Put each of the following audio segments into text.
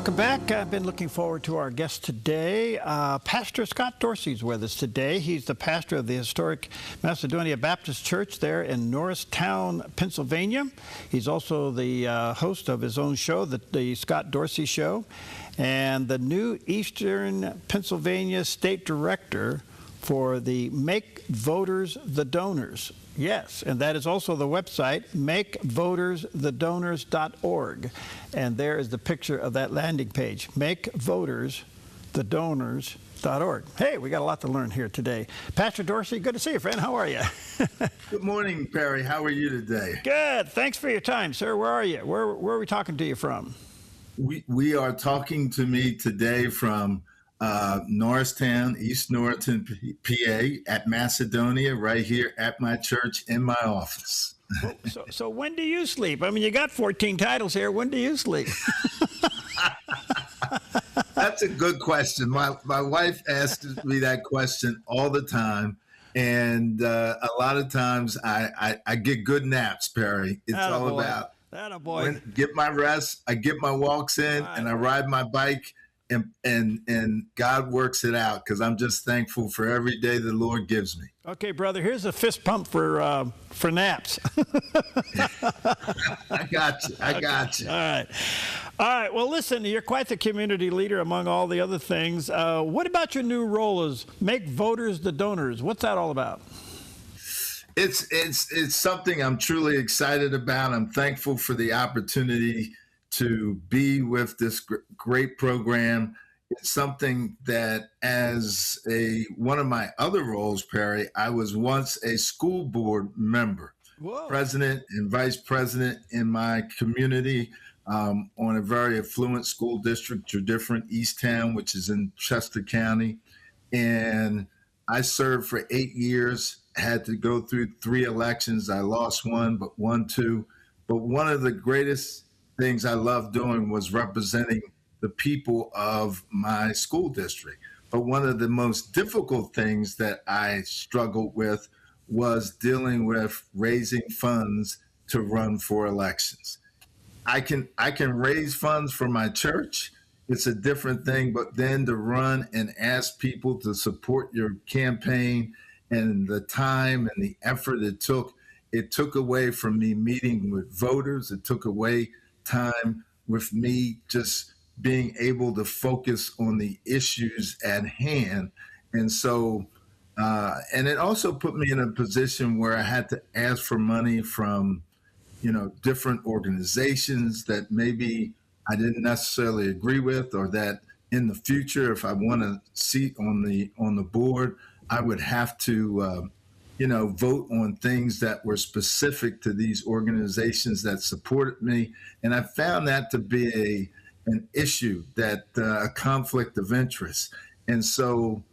Welcome back. I've been looking forward to our guest today. Pastor Scott Dorsey is with us today. He's the pastor of the historic Macedonia Baptist Church there in Norristown, Pennsylvania. He's also the host of his own show, the Scott Dorsey Show, and the new Eastern Pennsylvania State Director for the Make Voters the Donors. Yes, and that is also the website, makevotersthedonors.org. And there is the picture of that landing page, makevotersthedonors.org. Hey, we got a lot to learn here today. Pastor Dorsey, good to see you, friend. How are you? Good morning, Perry. How are you today? Good. Thanks for your time, sir. Where are you? Where are we talking to you from? We are talking to me today from Norristown, East Norriton, PA, at Macedonia, right here at my church in my office. So when do you sleep? I mean, you got 14 titles here. When do you sleep? That's a good question. My wife asks me that question all the time. And a lot of times I get good naps, Perry. It's all about get my rest. I get my walks in and I ride my bike. And God works it out, because I'm just thankful for every day the Lord gives me. Okay, brother, here's a fist pump for naps. I got you. All right. Well, listen, you're quite the community leader among all the other things. What about your new role as Make Voters the Donors? What's that all about? It's something I'm truly excited about. I'm thankful for the opportunity to be with this great program. It's something that, as one of my other roles, Perry, I was once a school board member, president and vice president in my community on a very affluent school district, different Easttown, which is in Chester County. And I served for 8 years, had to go through 3 elections. I lost one, but won 2. But one of the greatest things I loved doing was representing the people of my school district. But one of the most difficult things that I struggled with was dealing with raising funds to run for elections. I can raise funds for my church. It's a different thing, but then to run and ask people to support your campaign, and the time and the effort it took away from me meeting with voters. It took away time with me just being able to focus on the issues at hand. And so, and it also put me in a position where I had to ask for money from, different organizations that maybe I didn't necessarily agree with, or that in the future, if I want a seat on the board, I would have to, vote on things that were specific to these organizations that supported me. And I found that to be an issue, that a conflict of interest. And so,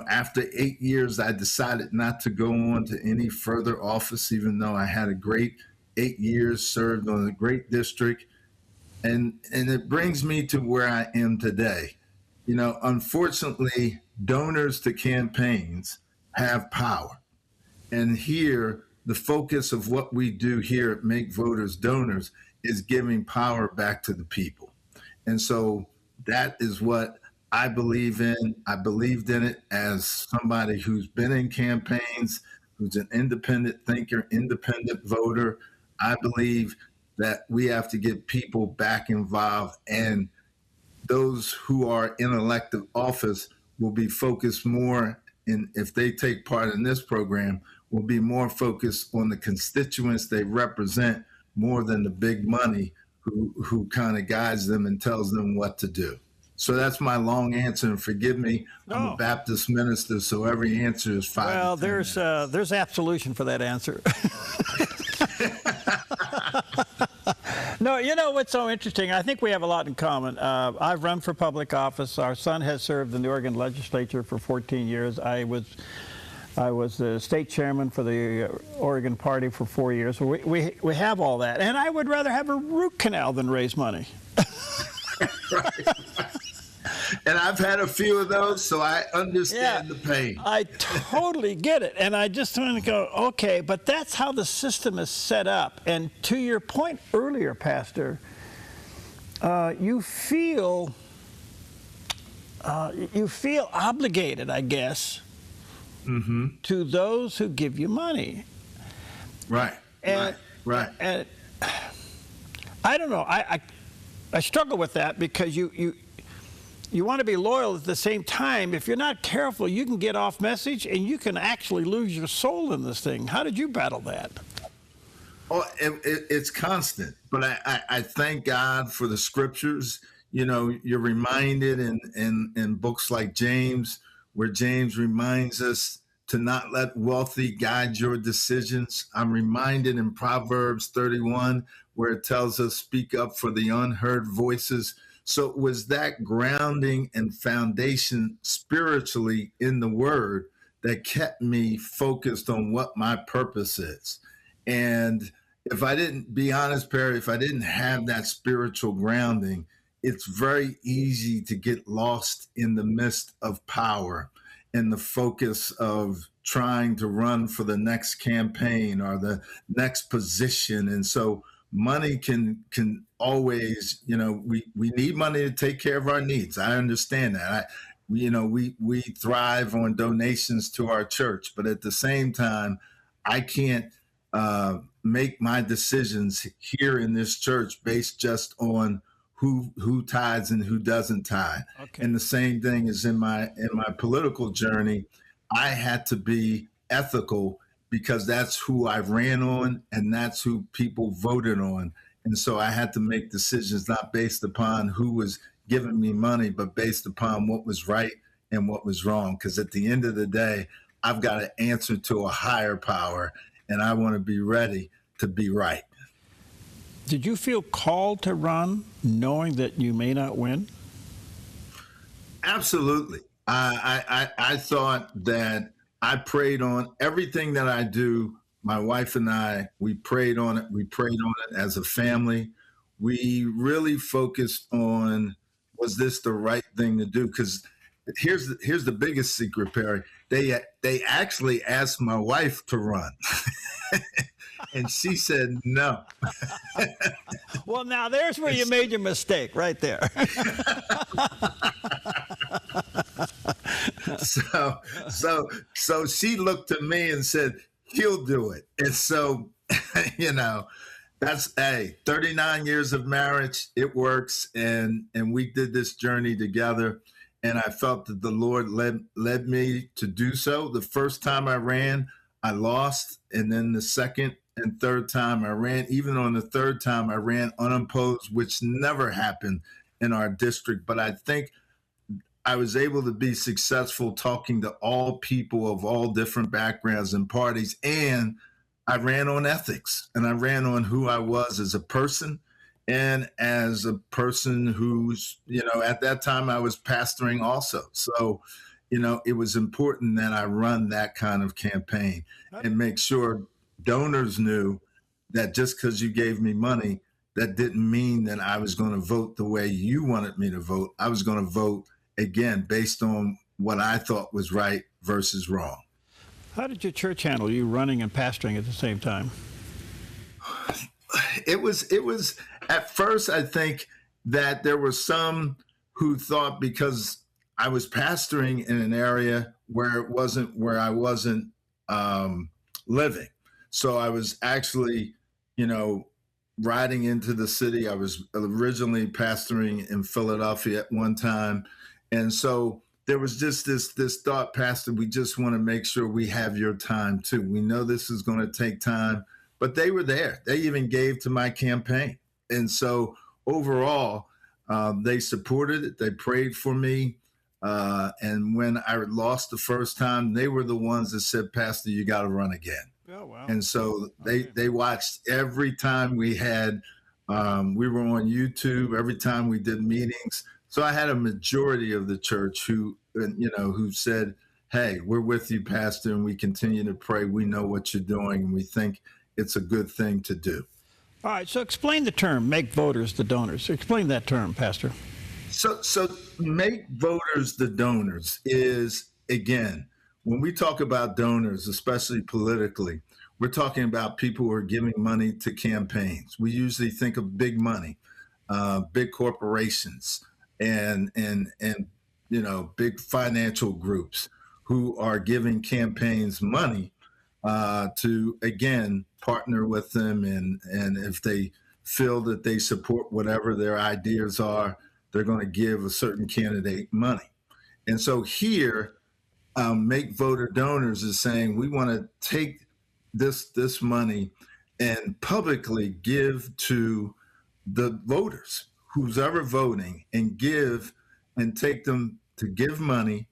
after 8 years, I decided not to go on to any further office, even though I had a great 8 years, served on a great district. And it brings me to where I am today. Unfortunately, donors to campaigns have power. And here, the focus of what we do here at Make Voters Donors is giving power back to the people. And so that is what I believe in. I believed in it as somebody who's been in campaigns, who's an independent thinker, independent voter. I believe that we have to get people back involved, and those who are in elective office will be focused more, if they take part in this program, will be more focused on the constituents they represent more than the big money who kind of guides them and tells them what to do. So that's my long answer, and forgive me, I'm a Baptist minister, so every answer is 5. Well, there's absolution for that answer. No, what's so interesting, I think we have a lot in common. I've run for public office. Our son has served in the Oregon legislature for 14 years. I was the state chairman for the Oregon Party for 4 years. We have all that. And I would rather have a root canal than raise money. Right. And I've had a few of those, so I understand the pain. I totally get it. And I just want to go, okay, but that's how the system is set up. And to your point earlier, Pastor, you feel obligated, I guess, to those who give you money. Right. And, right. And I don't know. I struggle with that because you want to be loyal at the same time. If you're not careful, you can get off message and you can actually lose your soul in this thing. How did you battle that? Oh, it's constant. But I thank God for the scriptures. You know, you're reminded in books like James, where James reminds us to not let wealthy guide your decisions. I'm reminded in Proverbs 31, where it tells us, speak up for the unheard voices. So it was that grounding and foundation spiritually in the word that kept me focused on what my purpose is. And if I didn't, be honest, Perry, if I didn't have that spiritual grounding, it's very easy to get lost in the midst of power and the focus of trying to run for the next campaign or the next position. And so money can always, you know, we need money to take care of our needs. I understand that. We thrive on donations to our church, but at the same time, I can't make my decisions here in this church based just on who tithes and who doesn't tithe. Okay. And the same thing is in my political journey. I had to be ethical because that's who I ran on and that's who people voted on. And so I had to make decisions not based upon who was giving me money, but based upon what was right and what was wrong. Because at the end of the day, I've got to answer to a higher power, and I want to be ready to be right. Did you feel called to run knowing that you may not win? Absolutely. I thought that I prayed on everything that I do. My wife and I, we prayed on it. We prayed on it as a family. We really focused on, was this the right thing to do? Because here's the biggest secret, Perry. They actually asked my wife to run. And she said no. Well, now there's where you made your mistake, right there. So she looked at me and said, he'll do it. And so, you know, that's 39 years of marriage. It works. And we did this journey together. And I felt that the Lord led me to do so. The first time I ran, I lost. And then the second and third time I ran, even on the third time I ran unopposed, which never happened in our district. But I think I was able to be successful talking to all people of all different backgrounds and parties. And I ran on ethics, and I ran on who I was as a person and as a person who's, you know, at that time I was pastoring also. So, you know, it was important that I run that kind of campaign and make sure donors knew that just because you gave me money, that didn't mean that I was going to vote the way you wanted me to vote. I was going to vote, again, based on what I thought was right versus wrong. How did your church handle you running and pastoring at the same time? It was at first, I think that there were some who thought because I was pastoring in an area where I wasn't living. So I was actually, you know, riding into the city. I was originally pastoring in Philadelphia at one time. And so there was just this thought, Pastor, we just want to make sure we have your time too. We know this is going to take time, but they were there. They even gave to my campaign. And so overall, they supported it. They prayed for me. And when I lost the first time, they were the ones that said, Pastor, you got to run again. Oh, wow. And so they watched every time we had, we were on YouTube, every time we did meetings. So I had a majority of the church who said, hey, we're with you, Pastor, and we continue to pray. We know what you're doing, and we think it's a good thing to do. All right, so explain the term, make voters the donors. Explain that term, Pastor. So make voters the donors is, again, when we talk about donors, especially politically, we're talking about people who are giving money to campaigns. We usually think of big money. big corporations and big financial groups who are giving campaigns money to again partner with them, and if they feel that they support whatever their ideas are, they're going to give a certain candidate money. And so here, Make Voter Donors is saying we want to take this money and publicly give to the voters, who's ever voting, and take them to give money,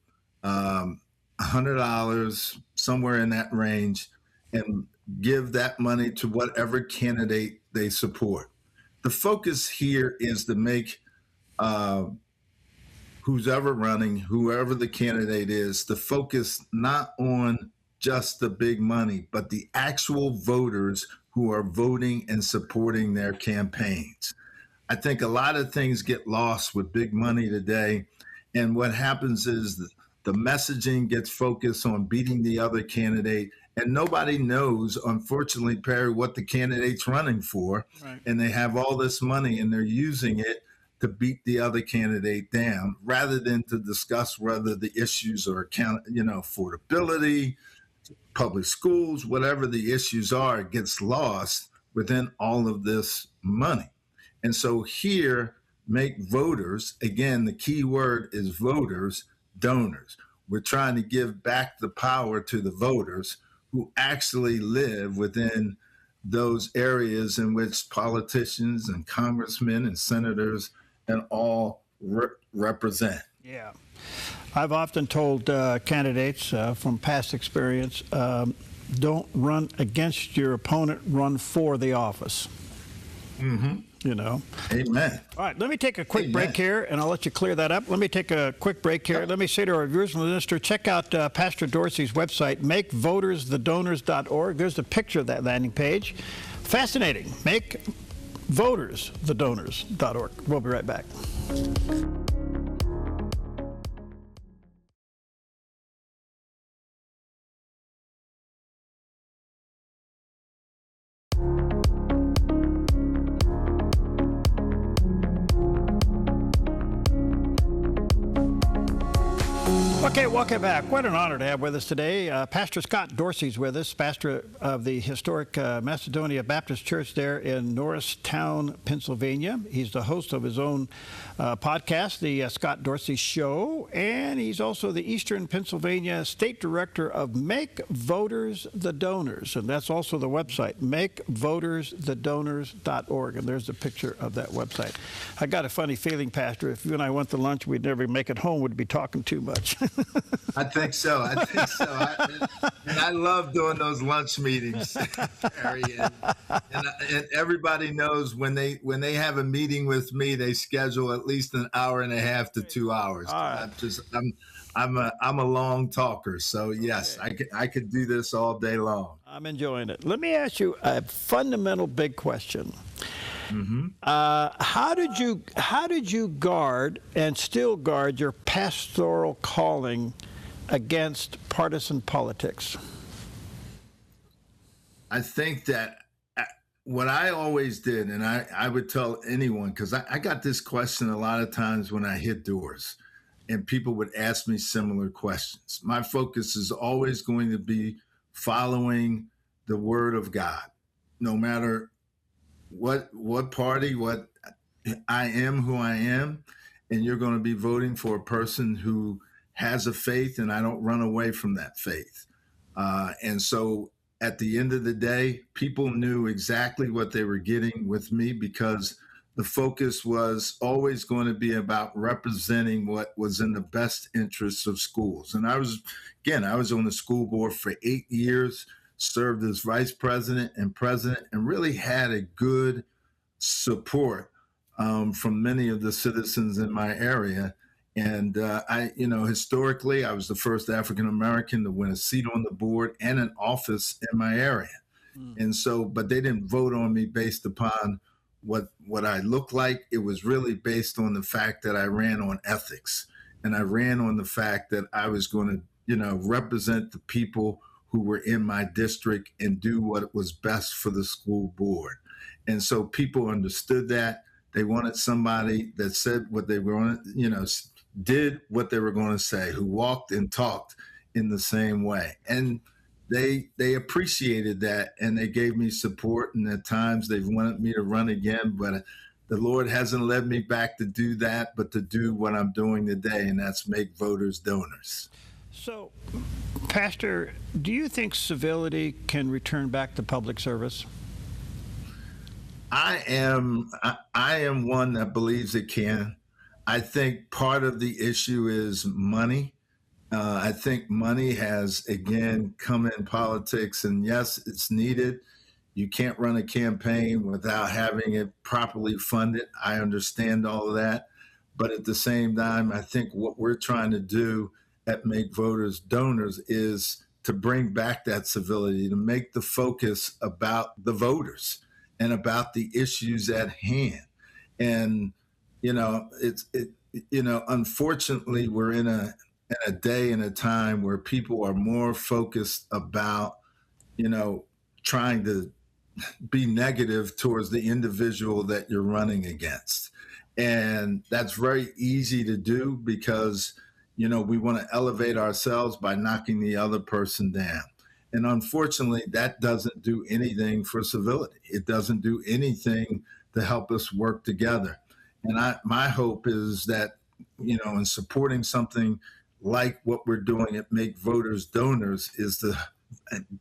$100, somewhere in that range, and give that money to whatever candidate they support. The focus here is to make who's ever running, whoever the candidate is, the focus not on just the big money, but the actual voters who are voting and supporting their campaigns. I think a lot of things get lost with big money today. And what happens is the messaging gets focused on beating the other candidate. And nobody knows, unfortunately, Perry, what the candidate's running for. Right. And they have all this money and they're using it to beat the other candidate down, rather than to discuss whether the issues are affordability, public schools, whatever the issues are. It gets lost within all of this money. And so here, Make Voters, again, the key word is voters, donors. We're trying to give back the power to the voters who actually live within those areas in which politicians and congressmen and senators and all represent. Yeah. I've often told candidates from past experience, don't run against your opponent, run for the office. Mm-hmm. Amen. All right, let me take a quick break here, and I'll let you clear that up. Let me take a quick break here. Let me say to our viewers and listeners, check out Pastor Dorsey's website, makevotersthedonors.org. There's a picture of that landing page. Fascinating. Makevotersthedonors.org. We'll be right back. Okay, welcome back. What an honor to have with us today. Pastor Scott Dorsey's with us, pastor of the historic Macedonia Baptist Church there in Norristown, Pennsylvania. He's the host of his own podcast, the Scott Dorsey Show, and he's also the Eastern Pennsylvania State Director of Make Voters the Donors, and that's also the website, makevotersthedonors.org, and there's a picture of that website. I got a funny feeling, Pastor, if you and I went to lunch, we'd never make it home. We'd be talking too much. I think so. And I love doing those lunch meetings, Harry. And everybody knows when they have a meeting with me, they schedule at least an hour and a half to 2 hours. Right. I'm a long talker, so yes, okay. I could do this all day long. I'm enjoying it. Let me ask you a fundamental big question. Mm-hmm. How did you guard and still guard your pastoral calling against partisan politics? I think that what I always did, and I would tell anyone, because I got this question a lot of times when I hit doors, and people would ask me similar questions. My focus is always going to be following the Word of God, no matter what party, what I am, who I am, and you're going to be voting for a person who has a faith, and I don't run away from that faith. And so at the end of the day, people knew exactly what they were getting with me, because the focus was always going to be about representing what was in the best interests of schools. And I was on the school board for 8 years, served as vice president and president, and really had a good support from many of the citizens in my area. And historically, I was the first African-American to win a seat on the board and an office in my area. And so, but they didn't vote on me based upon what I looked like. It was really based on the fact that I ran on ethics, and I ran on the fact that I was going to, represent the people who were in my district and do what was best for the school board. And so people understood that. They wanted somebody that said what they were going to, did what they were going to say, who walked and talked in the same way. And they appreciated that, and they gave me support. And at times they've wanted me to run again, but the Lord hasn't led me back to do that, but to do what I'm doing today, and that's make voters donors. So, Pastor, do you think civility can return back to public service? I am one that believes it can. I think part of the issue is money. I think money has, again, come in politics, and yes, it's needed. You can't run a campaign without having it properly funded. I understand all of that. But at the same time, I think what we're trying to do at Make Voters Donors is to bring back that civility, to make the focus about the voters and about the issues at hand. And, unfortunately, we're in a day and a time where people are more focused about, trying to be negative towards the individual that you're running against. And that's very easy to do because, we want to elevate ourselves by knocking the other person down. And unfortunately, that doesn't do anything for civility. It doesn't do anything to help us work together. And my hope is that, in supporting something like what we're doing at Make Voters Donors is to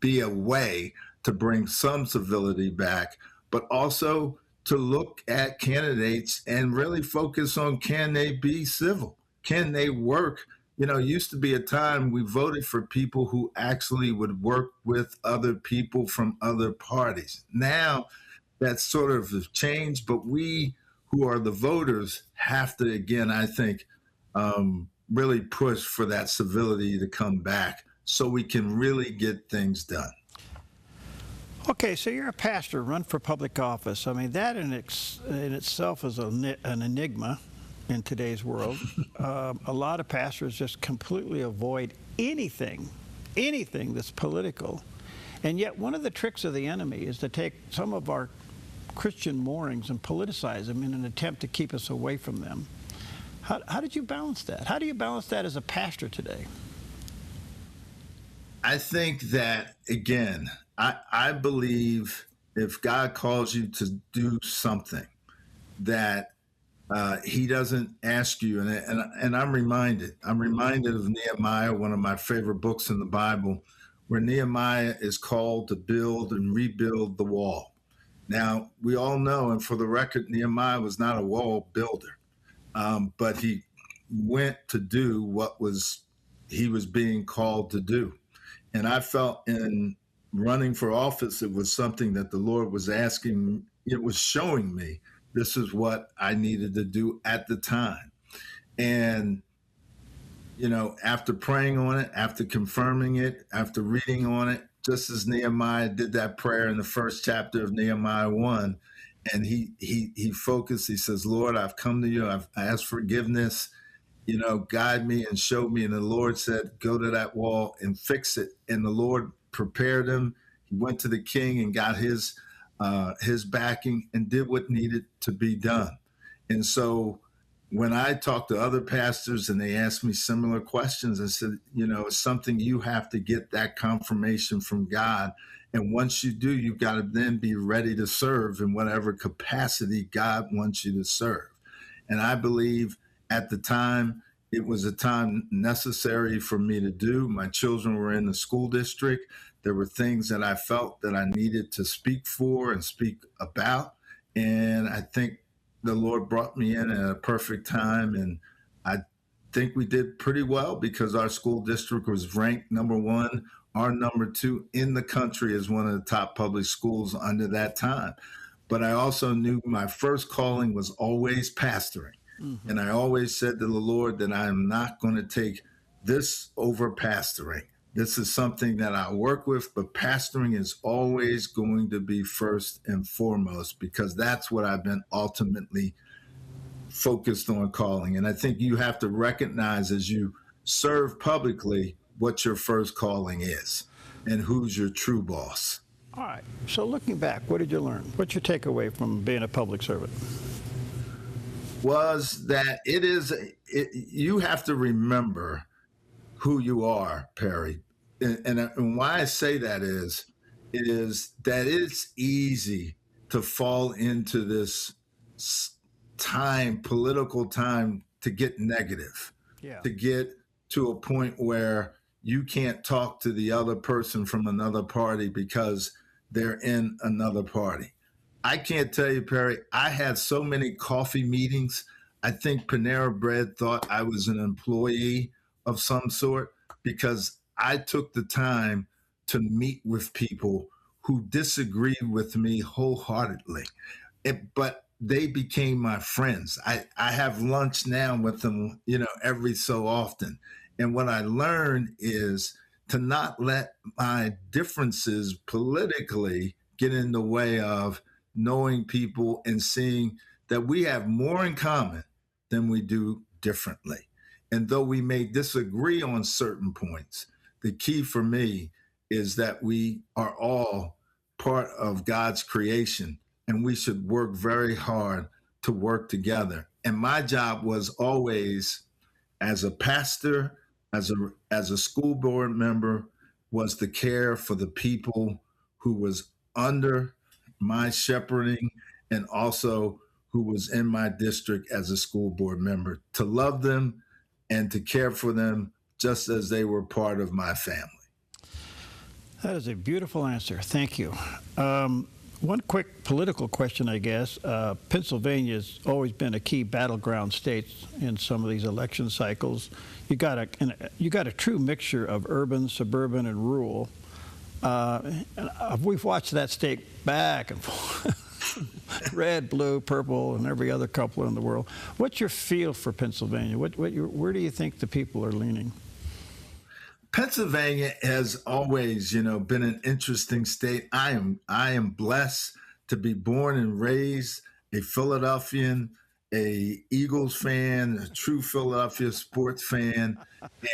be a way to bring some civility back, but also to look at candidates and really focus on, can they be civil? Can they work? It used to be a time we voted for people who actually would work with other people from other parties. Now that's sort of changed, but we who are the voters have to, again, I think, really push for that civility to come back so we can really get things done. Okay, so you're a pastor, run for public office. I mean, that in itself is an enigma in today's world. A lot of pastors just completely avoid anything that's political. And yet one of the tricks of the enemy is to take some of our Christian moorings and politicize them in an attempt to keep us away from them. How did you balance that? How do you balance that as a pastor today? I think that, again, I believe if God calls you to do something that he doesn't ask you, and I'm reminded of Nehemiah, one of my favorite books in the Bible, where Nehemiah is called to build and rebuild the wall. Now, we all know, and for the record, Nehemiah was not a wall builder, but he went to do what he was being called to do. And I felt in running for office, it was something that the Lord was asking, it was showing me this is what I needed to do at the time. And, after praying on it, after confirming it, after reading on it, just as Nehemiah did that prayer in the first chapter of Nehemiah 1, and he focused, he says, Lord, I've come to you, I've asked forgiveness, guide me and show me. And the Lord said, go to that wall and fix it. And the Lord prepared him. He went to the king and got his backing and did what needed to be done. And so when I talk to other pastors and they ask me similar questions, I said, it's something you have to get that confirmation from God. And once you do, you've got to then be ready to serve in whatever capacity God wants you to serve. And I believe at the time, it was a time necessary for me to do. My children were in the school district. There were things that I felt that I needed to speak for and speak about. And I think the Lord brought me in at a perfect time. And I think we did pretty well because our school district was ranked number 1, our number 2 in the country as one of the top public schools under that time. But I also knew my first calling was always pastoring. Mm-hmm. And I always said to the Lord that I am not going to take this over pastoring. This is something that I work with, but pastoring is always going to be first and foremost because that's what I've been ultimately focused on calling. And I think you have to recognize as you serve publicly what your first calling is and who's your true boss. All right. So looking back, what did you learn? What's your takeaway from being a public servant? was that you have to remember who you are, Perry. And why I say that is that it's easy to fall into this political time, to get negative, Yeah. to get to a point where you can't talk to the other person from another party because they're in another party. I can't tell you, Perry, I had so many coffee meetings. I think Panera Bread thought I was an employee of some sort because I took the time to meet with people who disagreed with me wholeheartedly. But they became my friends. I have lunch now with them, every so often. And what I learned is to not let my differences politically get in the way of knowing people and seeing that we have more in common than we do differently. And though we may disagree on certain points, the key for me is that we are all part of God's creation, and we should work very hard to work together. And my job was always, as a pastor, as a school board member, was to care for the people who was under my shepherding, and also who was in my district as a school board member, to love them and to care for them just as they were part of my family. That is a beautiful answer. Thank you. One quick political question, I guess. Pennsylvania has always been a key battleground state in some of these election cycles. You got a true mixture of urban, suburban, and rural. We've watched that state back and forth, red, blue, purple, and every other color in the world. What's your feel for Pennsylvania? Where do you think the people are leaning? Pennsylvania has always, been an interesting state. I am blessed to be born and raised a Philadelphian, a Eagles fan, a true Philadelphia sports fan,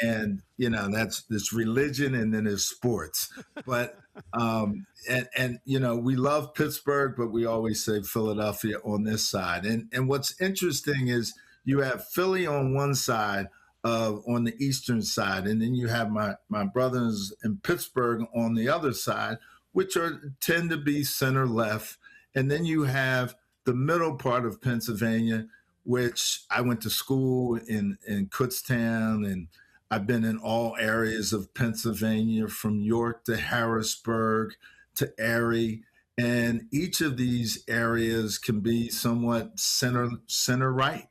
and that's this religion, and then there's sports. But we love Pittsburgh, but we always say Philadelphia on this side. And what's interesting is you have Philly on one side, on the eastern side, and then you have my brothers in Pittsburgh on the other side, which tend to be center left, and then you have the middle part of Pennsylvania, which I went to school in Kutztown, and I've been in all areas of Pennsylvania, from York to Harrisburg to Erie, and each of these areas can be somewhat center right,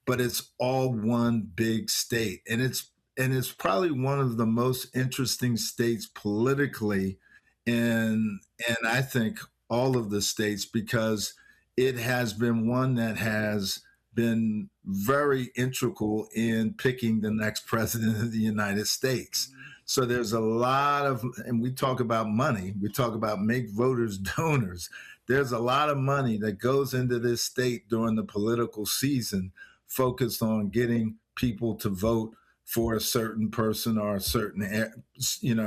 but it's all one big state, and it's probably one of the most interesting states politically, and I think all of the states, because it has been one that has been very integral in picking the next president of the United States. So there's a lot of, and we talk about money, we talk about make voters donors. There's a lot of money that goes into this state during the political season, focused on getting people to vote for a certain person or a certain,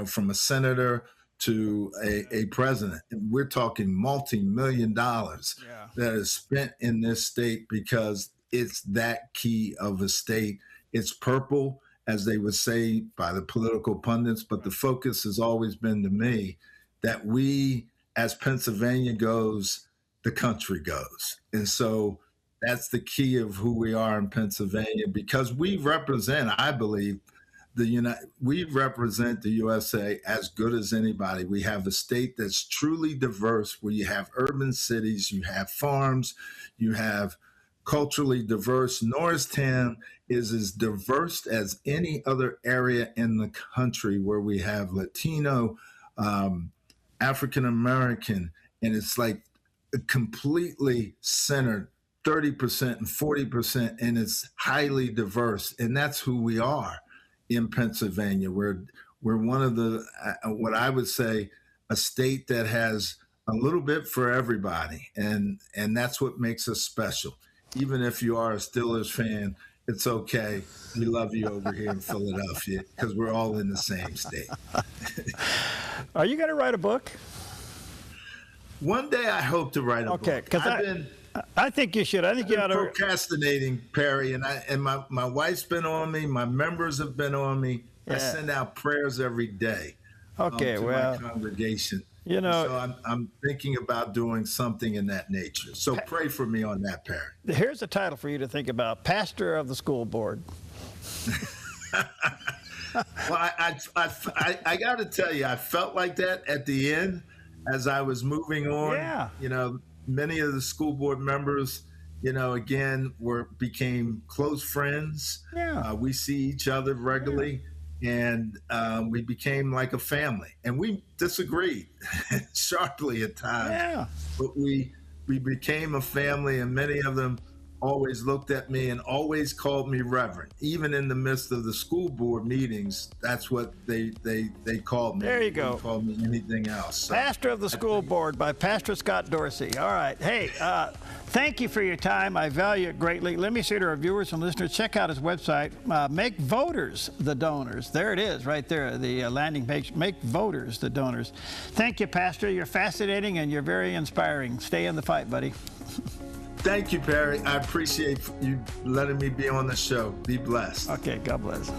from a senator to a president. And we're talking multi-million dollars that is spent in this state because it's that key of a state. It's purple, as they would say by the political pundits, but the focus has always been to me that we, as Pennsylvania goes, the country goes. And so that's the key of who we are in Pennsylvania, because we represent, I believe, we represent the USA as good as anybody. We have a state that's truly diverse, where you have urban cities, you have farms, you have culturally diverse. Norristown is as diverse as any other area in the country, where we have Latino, African American, and it's like completely centered, 30% and 40%, and it's highly diverse. And that's who we are in Pennsylvania. We're one of the, what I would say, a state that has a little bit for everybody. And that's what makes us special. Even if you are a Steelers fan, it's okay. We love you over here in Philadelphia, because we're all in the same state. Are you going to write a book? One day I hope to write a book. Okay, because I think you should. I think you ought to. Procrastinating, Perry, and my wife's been on me. My members have been on me. Yeah. I send out prayers every day. Okay, to well, my congregation. You know, so I'm thinking about doing something in that nature. So pray for me on that, Perry. Here's a title for you to think about: Pastor of the School Board. Well, I got to tell you, I felt like that at the end as I was moving on. Yeah. You know, many of the school board members, you know, again, became close friends. Yeah. We see each other regularly, and we became like a family. And we disagreed sharply at times. Yeah. But we became a family, and many of them always looked at me and always called me Reverend. Even in the midst of the school board meetings, that's what they called me. There you go. They called me anything else. So, Pastor of the School Board by Pastor Scott Dorsey. All right. Hey, thank you for your time. I value it greatly. Let me say to our viewers and listeners, check out his website. Make voters the donors. There it is right there, the landing page. Make voters the donors. Thank you, Pastor. You're fascinating and you're very inspiring. Stay in the fight, buddy. Thank you, Perry. I appreciate you letting me be on the show. Be blessed. Okay, God bless.